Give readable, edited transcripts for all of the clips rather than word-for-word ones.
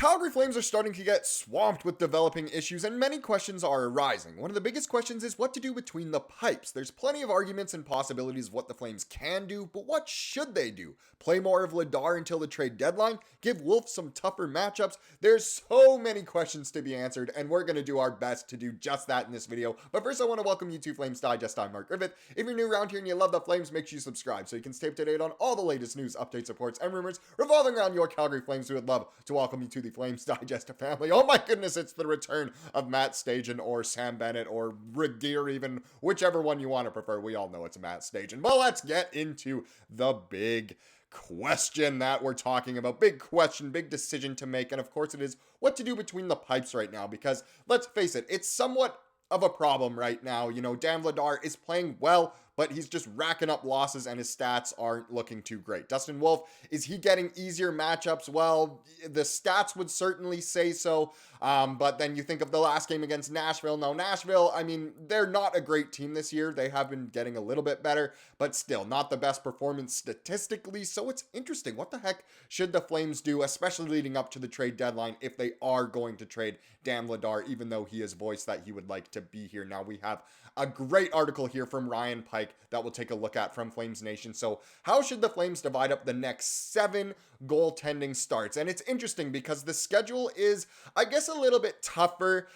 Calgary Flames are starting to get swamped with developing issues, and many questions are arising. One of the biggest questions is what to do between the pipes. There's plenty of arguments and possibilities of what the Flames can do, but what should they do? Play more of Vladar until the trade deadline? Give Wolf some tougher matchups? There's so many questions to be answered, and we're going to do our best to do just that in this video. But first, I want to welcome you to Flames Digest. I'm Mark Griffith. If you're new around here and you love the Flames, make sure you subscribe so you can stay up to date on all the latest news, updates, reports, and rumors revolving around your Calgary Flames. We would love to welcome you to the Flames Digest family. Oh my goodness, it's the return of Matt Stajan or Sam Bennett or Regeer, even whichever one you want to prefer. We all know it's Matt Stajan. But let's get into the big question that we're talking about. Big question, big decision to make. And of course it is what to do between the pipes right now, because let's face it, it's somewhat of a problem right now. You know, Dan Vladar is playing well, but he's just racking up losses and his stats aren't looking too great. Dustin Wolf, is he getting easier matchups? Well, the stats would certainly say so, but then you think of the last game against Nashville. Now, Nashville, I mean, they're not a great team this year. They have been getting a little bit better, but still not the best performance statistically, so it's interesting. What the heck should the Flames do, especially leading up to the trade deadline, if they are going to trade Dan Vladar, even though he has voiced that he would like to be here? Now, we have a great article here from Ryan Pike that we'll take a look at from Flames Nation. So how should the Flames divide up the next 7 goaltending starts? And it's interesting because the schedule is, I guess, a little bit tougher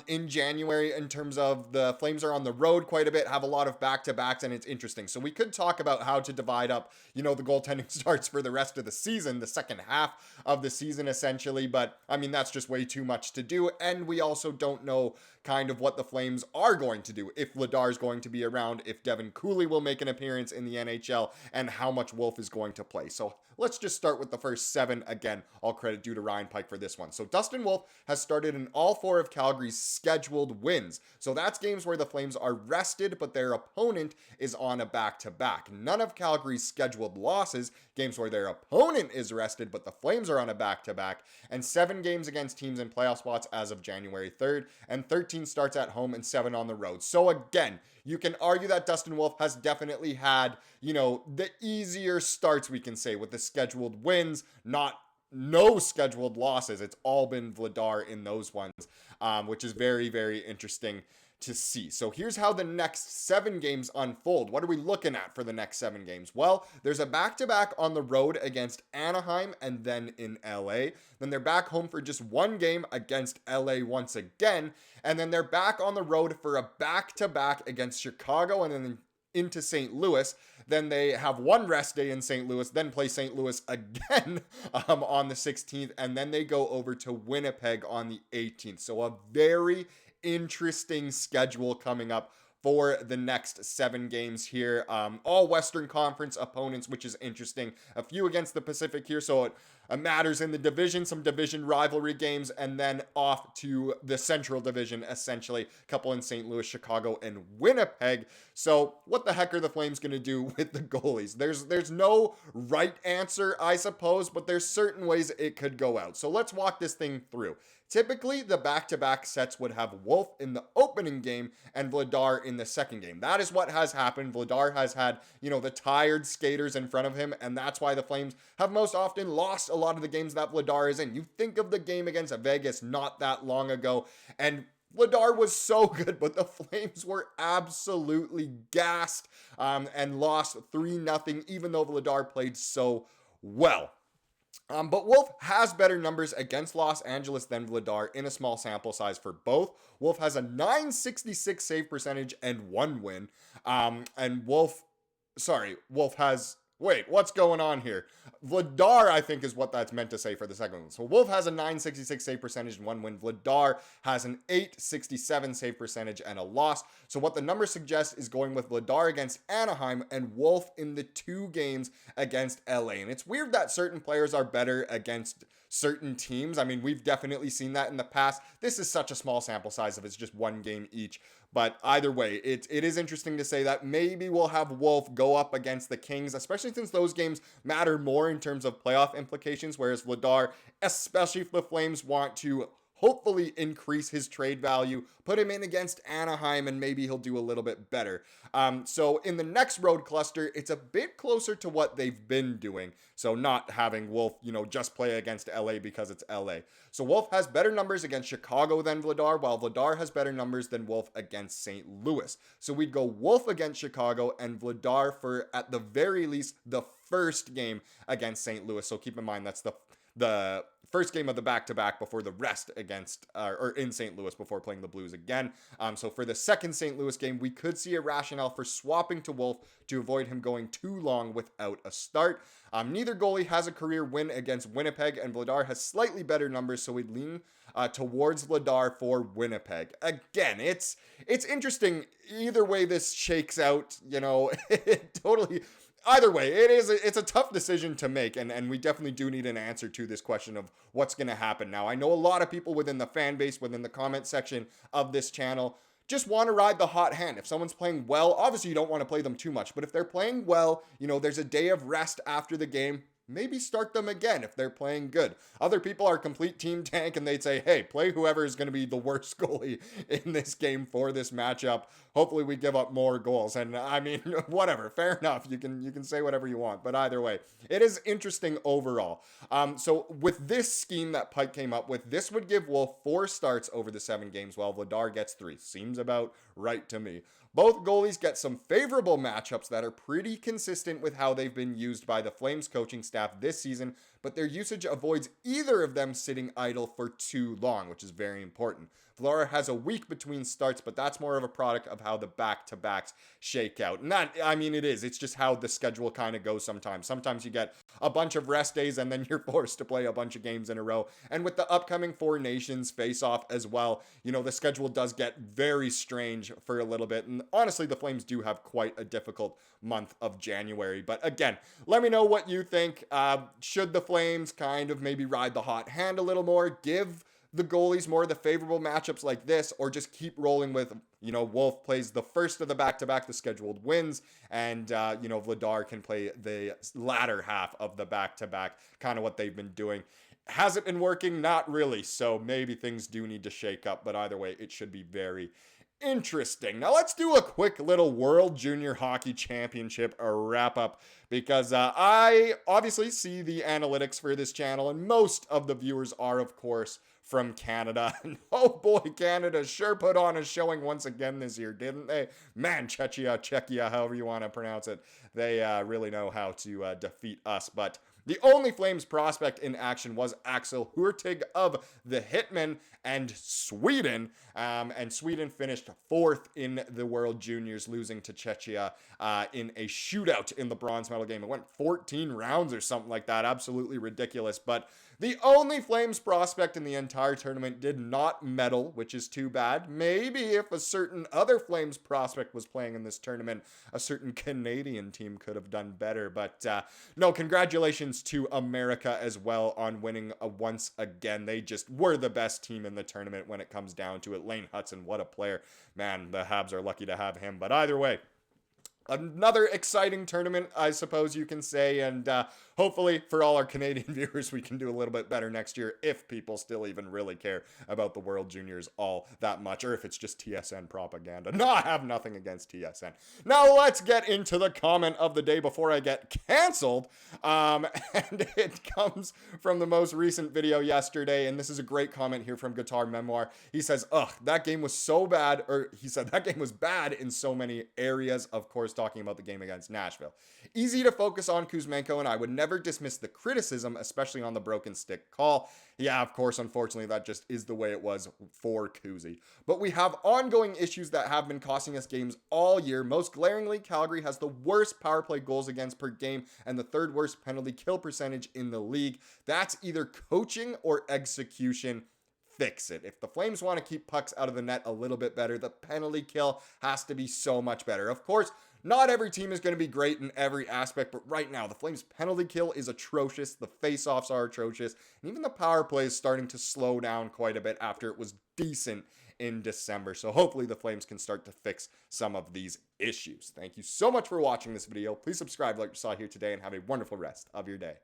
in January in terms of the Flames are on the road quite a bit, have a lot of back-to-backs, and it's interesting. So we could talk about how to divide up, you know, the goaltending starts for the rest of the season, the second half of the season essentially, but I mean, that's just way too much to do, and we also don't know kind of what the Flames are going to do, if Vladar is going to be around, if Devin Cooley will make an appearance in the NHL, and how much Wolf is going to play. So let's just start with the first 7. Again, all credit due to Ryan Pike for this one. So Dustin Wolf has started in all 4 of Calgary's scheduled wins. So that's games where the Flames are rested, but their opponent is on a back-to-back. None of Calgary's scheduled losses, games where their opponent is rested, but the Flames are on a back-to-back, and 7 games against teams in playoff spots as of January 3rd, and 13 starts at home and 7 on the road. So again, you can argue that Dustin Wolf has definitely had, you know, the easier starts, we can say, with the scheduled wins, no scheduled losses. It's all been Vladar in those ones, which is very, very interesting to see. So here's how the next 7 games unfold. What are we looking at for the next 7 games? Well, there's a back-to-back on the road against Anaheim and then in LA. Then they're back home for just 1 game against LA once again. And then they're back on the road for a back-to-back against Chicago and then into St. Louis. Then they have 1 rest day in St. Louis, then play St. Louis again on the 16th, and then they go over to Winnipeg on the 18th. So a very interesting schedule coming up for the next 7 games here. All Western Conference opponents, which is interesting. A few against the Pacific here, so it matters in the division, some division rivalry games, and then off to the Central Division, essentially. A couple in St. Louis, Chicago, and Winnipeg. So what the heck are the Flames going to do with the goalies? There's no right answer, I suppose, but there's certain ways it could go out. So let's walk this thing through. Typically, the back-to-back sets would have Wolf in the opening game and Vladar in the second game. That is what has happened. Vladar has had, you know, the tired skaters in front of him, and that's why the Flames have most often lost a lot of the games that Vladar is in. You think of the game against Vegas not that long ago, and Vladar was so good, but the Flames were absolutely gassed and lost 3-0, even though Vladar played so well. But Wolf has better numbers against Los Angeles than Vladar in a small sample size for both. Wolf has a .966 save percentage and 1 win. Wolf has... Wait, what's going on here? Vladar, I think, is what that's meant to say for the second one. So Wolf has a .966 save percentage and 1 win. Vladar has an .867 save percentage and a loss. So what the numbers suggest is going with Vladar against Anaheim and Wolf in the 2 games against LA. And it's weird that certain players are better against certain teams. I mean, we've definitely seen that in the past. This is such a small sample size if it's just 1 game each. But either way, it is interesting to say that maybe we'll have Wolf go up against the Kings, especially since those games matter more in terms of playoff implications, whereas Vladar, especially if the Flames want to hopefully increase his trade value, put him in against Anaheim, and maybe he'll do a little bit better. So in the next road cluster, it's a bit closer to what they've been doing. So not having Wolf, just play against LA because it's LA. So Wolf has better numbers against Chicago than Vladar, while Vladar has better numbers than Wolf against St. Louis. So we'd go Wolf against Chicago and Vladar for, at the very least, the first game against St. Louis. So keep in mind that's the first game of the back-to-back before the rest against or in St. Louis before playing the Blues again. So for the second St. Louis game, we could see a rationale for swapping to Wolf to avoid him going too long without a start. Neither goalie has a career win against Winnipeg, and Vladar has slightly better numbers, so we'd lean towards Vladar for Winnipeg. Again, it's interesting either way this shakes out. It totally. Either way, it's a tough decision to make, and we definitely do need an answer to this question of what's going to happen. Now, I know a lot of people within the fan base, within the comment section of this channel, just want to ride the hot hand. If someone's playing well, obviously you don't want to play them too much, but if they're playing well, there's a day of rest after the game, maybe start them again if they're playing good. Other people are complete team tank and they'd say, hey, play whoever is going to be the worst goalie in this game for this matchup. Hopefully we give up more goals. And I mean, whatever, fair enough. You can say whatever you want, but either way, it is interesting overall. So with this scheme that Pike came up with, this would give Wolf 4 starts over the 7 games while Vladar gets 3. Seems about right to me. Both goalies get some favorable matchups that are pretty consistent with how they've been used by the Flames coaching staff this season, but their usage avoids either of them sitting idle for too long, which is very important. Vladar has a week between starts, but that's more of a product of how the back-to-backs shake out. And that, I mean, it's just how the schedule kind of goes sometimes. Sometimes you get a bunch of rest days and then you're forced to play a bunch of games in a row. And with the upcoming 4 Nations face-off as well, the schedule does get very strange for a little bit. And honestly, the Flames do have quite a difficult month of January. But again, let me know what you think. Should the Flames kind of maybe ride the hot hand a little more, give the goalies more of the favorable matchups like this, or just keep rolling with, Wolf plays the first of the back-to-back, the scheduled wins, and, Vladar can play the latter half of the back-to-back, kind of what they've been doing. Has it been working? Not really, so maybe things do need to shake up, but either way, it should be very interesting. Now let's do a quick little World Junior Hockey Championship wrap-up, because I obviously see the analytics for this channel, and most of the viewers are, of course, from Canada. And oh boy, Canada sure put on a showing once again this year, didn't they? Man, Czechia, however you want to pronounce it, they really know how to defeat us. But the only Flames prospect in action was Axel Hurtig of the Hitmen and Sweden. And Sweden finished 4th in the World Juniors, losing to Czechia in a shootout in the bronze medal game. It went 14 rounds or something like that. Absolutely ridiculous. But the only Flames prospect in the entire tournament did not medal, which is too bad. Maybe if a certain other Flames prospect was playing in this tournament, a certain Canadian team could have done better. But no, congratulations to America as well on winning once again. They just were the best team in the tournament when it comes down to it. Lane Hudson, what a player. Man, the Habs are lucky to have him. But either way, another exciting tournament, I suppose you can say, and hopefully for all our Canadian viewers, we can do a little bit better next year if people still even really care about the World Juniors all that much, or if it's just TSN propaganda. No, I have nothing against TSN. Now let's get into the comment of the day before I get canceled, and it comes from the most recent video yesterday, and this is a great comment here from Guitar Memoir. He says, ugh, that game was so bad, or he said that game was bad in so many areas, of course, talking about the game against Nashville. Easy to focus on Kuzmenko, and I would never dismiss the criticism, especially on the broken stick call. Yeah, of course, unfortunately, that just is the way it was for Kuzi. But we have ongoing issues that have been costing us games all year. Most glaringly, Calgary has the worst power play goals against per game and the 3rd worst penalty kill percentage in the league. That's either coaching or execution. Fix it. If the Flames want to keep pucks out of the net a little bit better, the penalty kill has to be so much better. Of course, not every team is going to be great in every aspect, but right now, the Flames' penalty kill is atrocious. The face-offs are atrocious. And even the power play is starting to slow down quite a bit after it was decent in December. So hopefully the Flames can start to fix some of these issues. Thank you so much for watching this video. Please subscribe like you saw here today and have a wonderful rest of your day.